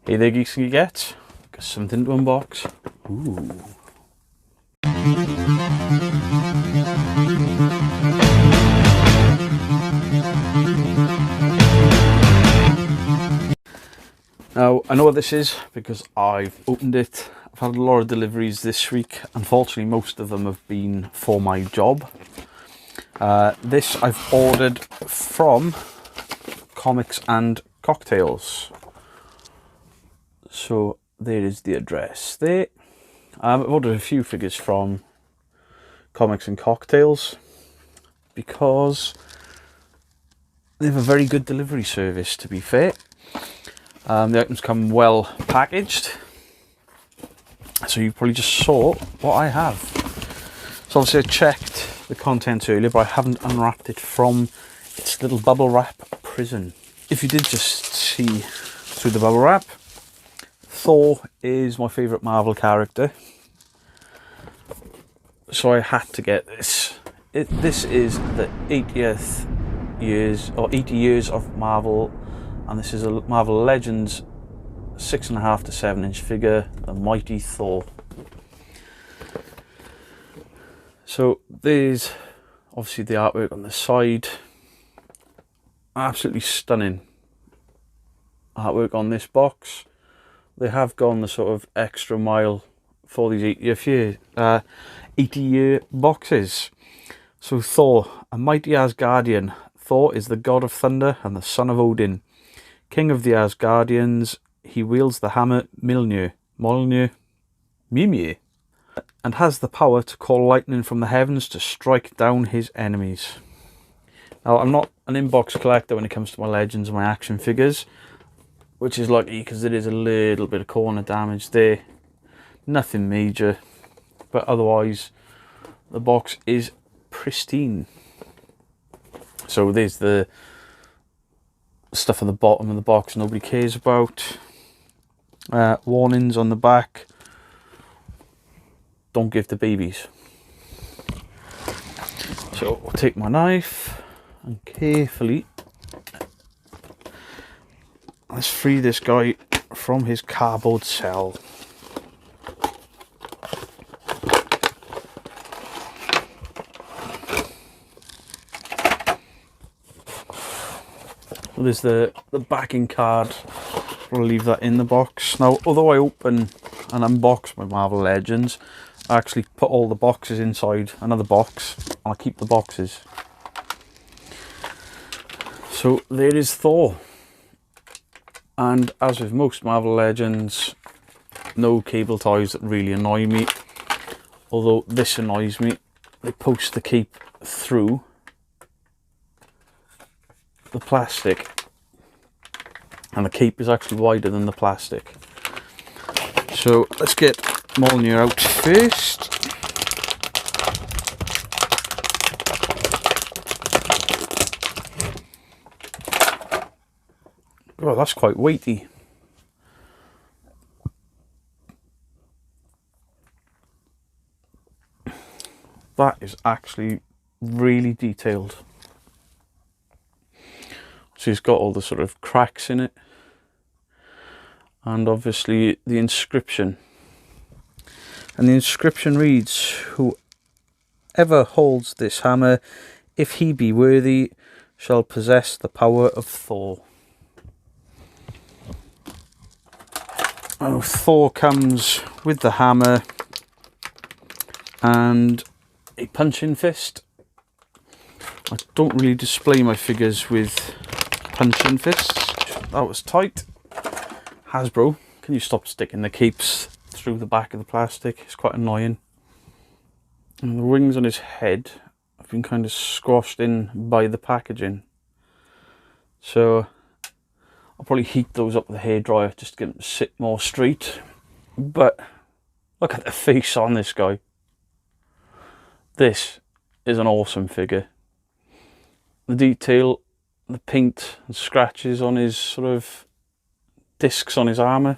Hey there, geeks and geekettes. Got something to unbox. Ooh. Now, I know what this is because I've opened it. I've had a lot of deliveries this week. Unfortunately, most of them have been for my job. This I've ordered from Comics and Cocktails. So there is the address there. I've ordered a few figures from Comics and Cocktails because they have a very good delivery service, to be fair. The items come well packaged, so you probably just saw what I have. So obviously I checked the contents earlier, but I haven't unwrapped it from its little bubble wrap prison. If you did just see through the bubble wrap, Thor is my favourite Marvel character, so I had to get this. This is the 80 years of Marvel, and this is a Marvel Legends 6.5 to 7 inch figure, the Mighty Thor. So there's obviously the artwork on the side, absolutely stunning artwork on this box. They have gone the sort of extra mile for these 80-year boxes. So Thor, a mighty Asgardian. Thor is the god of thunder and the son of Odin. King of the Asgardians, he wields the hammer Mjolnir, and has the power to call lightning from the heavens to strike down his enemies. Now, I'm not an inbox collector when it comes to my Legends and my action figures, which is lucky because there is a little bit of corner damage there. Nothing major, but otherwise the box is pristine. So there's the stuff on the bottom of the box nobody cares about. Warnings on the back: don't give to babies. So I'll take my knife and carefully let's free this guy from his cardboard cell. There's the backing card. I'll leave that in the box. Now, although I open and unbox my Marvel Legends, I actually put all the boxes inside another box and I keep the boxes. So there is Thor. And as with most Marvel Legends, no cable ties that really annoy me. Although this annoys me. They post the cape through the plastic, and the cape is actually wider than the plastic. So let's get Mjolnir out first. Oh, that's quite weighty. That is actually really detailed. So it's got all the sort of cracks in it, and obviously the inscription. And the inscription reads, "Whoever holds this hammer, if he be worthy, shall possess the power of Thor." Oh, Thor comes with the hammer and a punching fist. I don't really display my figures with punching fists. That was tight. Hasbro, can you stop sticking the capes through the back of the plastic? It's quite annoying. And the wings on his head have been kind of squashed in by the packaging. So I'll probably heat those up with a hairdryer just to get them to sit more straight. But look at the face on this guy. This is an awesome figure. The detail, the paint and scratches on his sort of discs on his armour.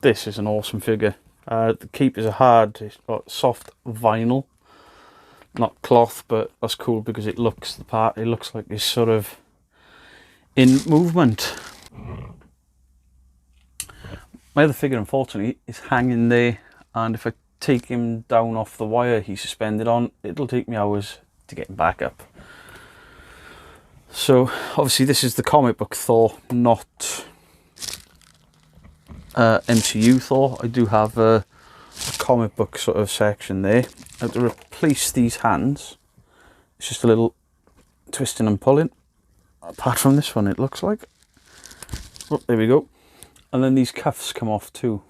This is an awesome figure. The cape is a hard, it's got soft vinyl, not cloth, but that's cool because it looks the part. It looks like it's sort of in movement. My other figure, unfortunately, is hanging there, and if I take him down off the wire he's suspended on, it'll take me hours to get him back up. So obviously this is the comic book Thor, not MCU Thor. I do have a comic book sort of section there. I have to replace these hands. It's just a little twisting and pulling. Apart from this one, it looks like. Oh, there we go. And then these cuffs come off too.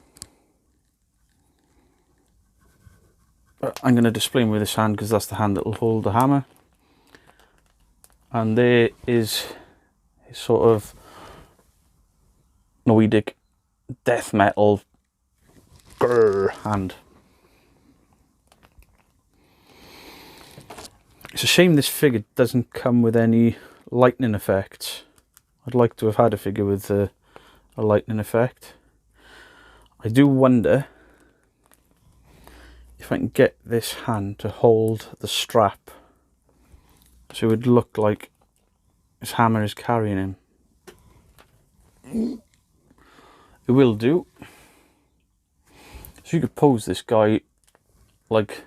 But I'm going to display them with this hand because that's the hand that will hold the hammer. And there is a sort of Nordic death metal hand. It's a shame this figure doesn't come with any lightning effects. I'd like to have had a figure with a lightning effect. I do wonder if I can get this hand to hold the strap so it would look like his hammer is carrying him. It will do. So you could pose this guy like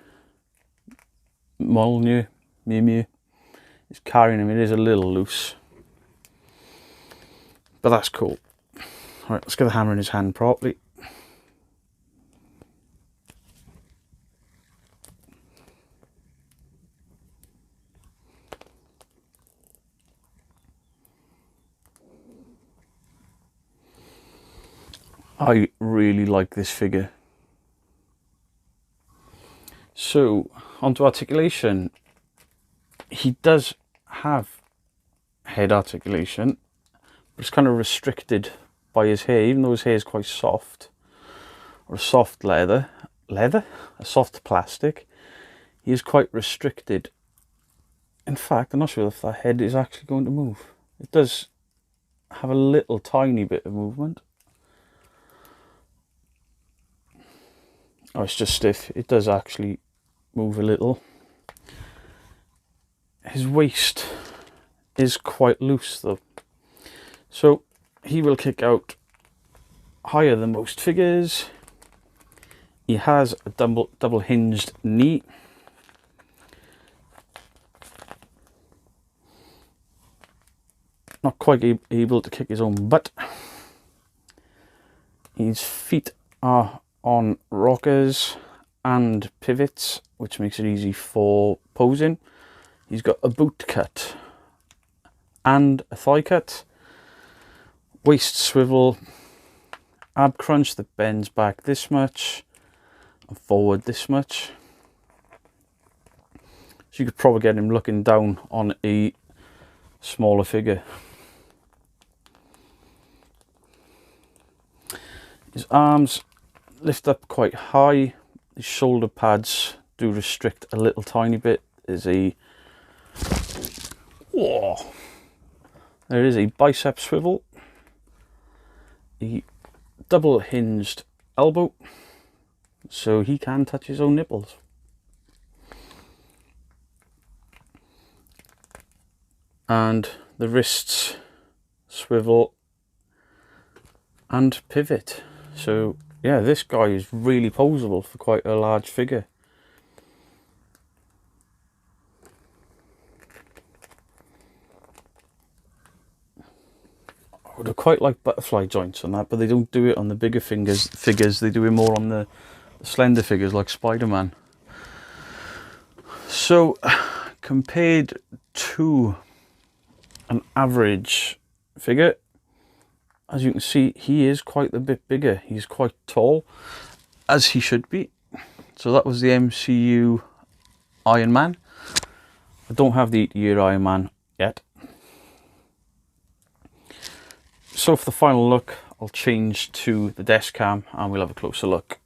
Mjolnir, Mimir is carrying him. It is a little loose, but that's cool. Alright, let's get the hammer in his hand properly. I really like this figure. So, onto articulation. He does have head articulation, but it's kind of restricted by his hair, even though his hair is quite soft, or a soft leather, a soft plastic. He is quite restricted. In fact, I'm not sure if that head is actually going to move. It does have a little tiny bit of movement. Oh, it's just stiff. It does actually move a little. His waist is quite loose though, so he will kick out higher than most figures. He has a double hinged knee. Not quite able to kick his own butt. His feet are on rockers and pivots, which makes it easy for posing. He's got a boot cut and a thigh cut, waist swivel, ab crunch that bends back this much and forward this much. So you could probably get him looking down on a smaller figure. His arms lift up quite high. His shoulder pads do restrict a little tiny bit. There is a bicep swivel, a double hinged elbow, so he can touch his own nipples. And the wrists swivel and pivot. So yeah, this guy is really poseable for quite a large figure. I would have quite liked butterfly joints on that, but they don't do it on the bigger figures. They do it more on the slender figures like Spider-Man. So compared to an average figure, as you can see, he is quite a bit bigger. He's quite tall, as he should be. So that was the MCU Iron Man. I don't have the 80-year Iron Man yet. So for the final look, I'll change to the desk cam and we'll have a closer look.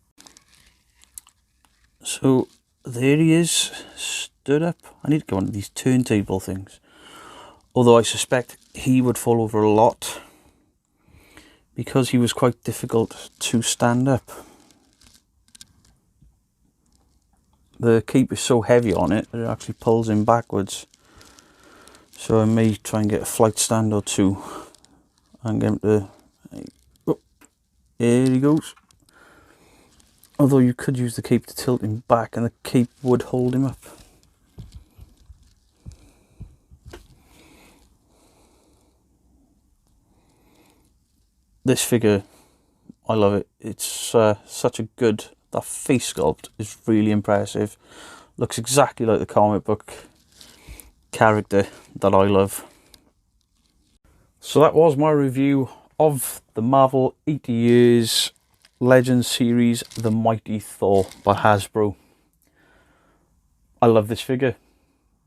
So there he is, stood up. I need to go on these turntable things. Although I suspect he would fall over a lot because he was quite difficult to stand up. the cape is so heavy on it that it actually pulls him backwards. So I may try and get a flight stand or two and get him to, oh, there he goes. Although you could use the cape to tilt him back and the cape would hold him up. This figure, I love it. It's such a good, that face sculpt is really impressive. Looks exactly like the comic book character that I love. So that was my review of the Marvel 80 Years Legends series, The Mighty Thor by Hasbro. I love this figure.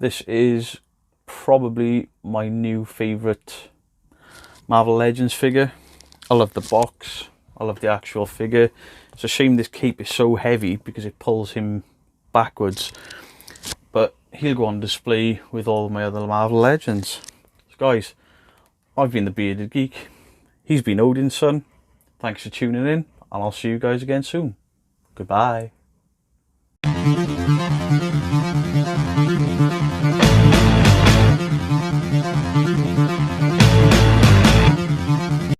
This is probably my new favourite Marvel Legends figure. I love the box. I love the actual figure. It's a shame this cape is so heavy because it pulls him backwards. But he'll go on display with all my other Marvel Legends. So guys, I've been the Bearded Geek. He's been Odin's son. Thanks for tuning in, and I'll see you guys again soon. Goodbye.